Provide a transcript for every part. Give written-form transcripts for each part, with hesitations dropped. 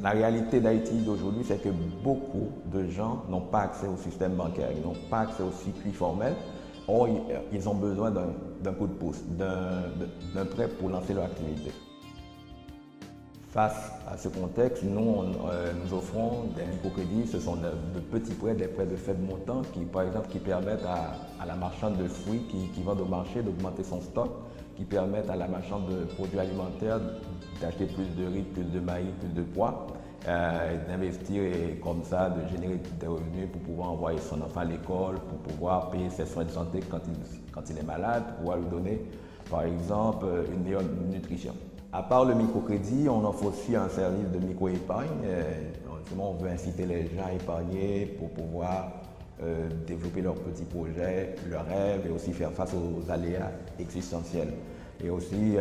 La réalité d'Haïti d'aujourd'hui, c'est que beaucoup de gens n'ont pas accès au système bancaire, ils n'ont pas accès au circuit formel. Or, ils ont besoin d'un coup de pouce, d'un prêt pour lancer leur activité. Face à ce contexte, nous offrons des microcrédits. Ce sont de petits prêts, des prêts de faible montant qui, par exemple, qui permettent à la marchande de fruits qui vend au marché d'augmenter son stock, qui permettent à la marchande de produits alimentaires d'acheter plus de riz, plus de maïs, plus de pois, d'investir et comme ça de générer des revenus pour pouvoir envoyer son enfant à l'école, pour pouvoir payer ses soins de santé quand il est malade, pour pouvoir lui donner, par exemple, une meilleure nutrition. À part le microcrédit, on offre aussi un service de micro-épargne. On veut inciter les gens à épargner pour pouvoir développer leurs petits projets, leurs rêves et aussi faire face aux aléas existentiels. Et aussi,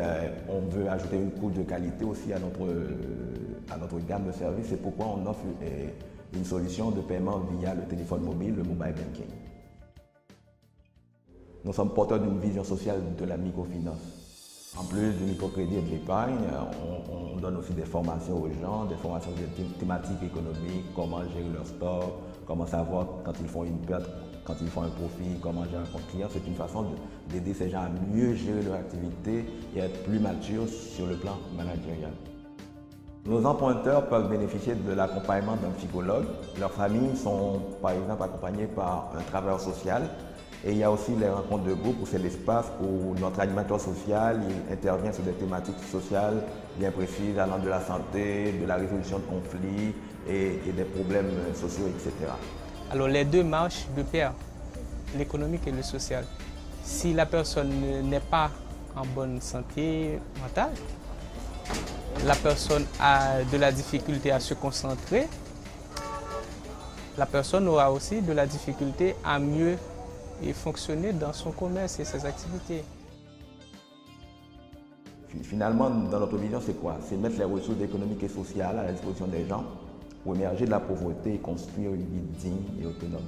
on veut ajouter une couche de qualité aussi à notre gamme de services. C'est pourquoi on offre une solution de paiement via le téléphone mobile, le mobile banking. Nous sommes porteurs d'une vision sociale de la microfinance. En plus du microcrédit et de l'épargne, on donne aussi des formations aux gens, des formations thématiques économiques, comment gérer leur stock, comment savoir quand ils font une perte, quand ils font un profit, comment gérer un compte client. C'est une façon d'aider ces gens à mieux gérer leur activité et être plus matures sur le plan managérial. Nos emprunteurs peuvent bénéficier de l'accompagnement d'un psychologue. Leurs familles sont par exemple accompagnées par un travailleur social. Et il y a aussi les rencontres de groupe, où c'est l'espace où notre animateur social intervient sur des thématiques sociales bien précises, allant de la santé, de la résolution de conflits et des problèmes sociaux, etc. Alors les deux marchent de pair, l'économique et le social. Si la personne n'est pas en bonne santé mentale, la personne a de la difficulté à se concentrer, la personne aura aussi de la difficulté à mieux et fonctionner dans son commerce et ses activités. Finalement, dans notre vision, c'est quoi? C'est mettre les ressources économiques et sociales à la disposition des gens pour émerger de la pauvreté et construire une vie digne et autonome.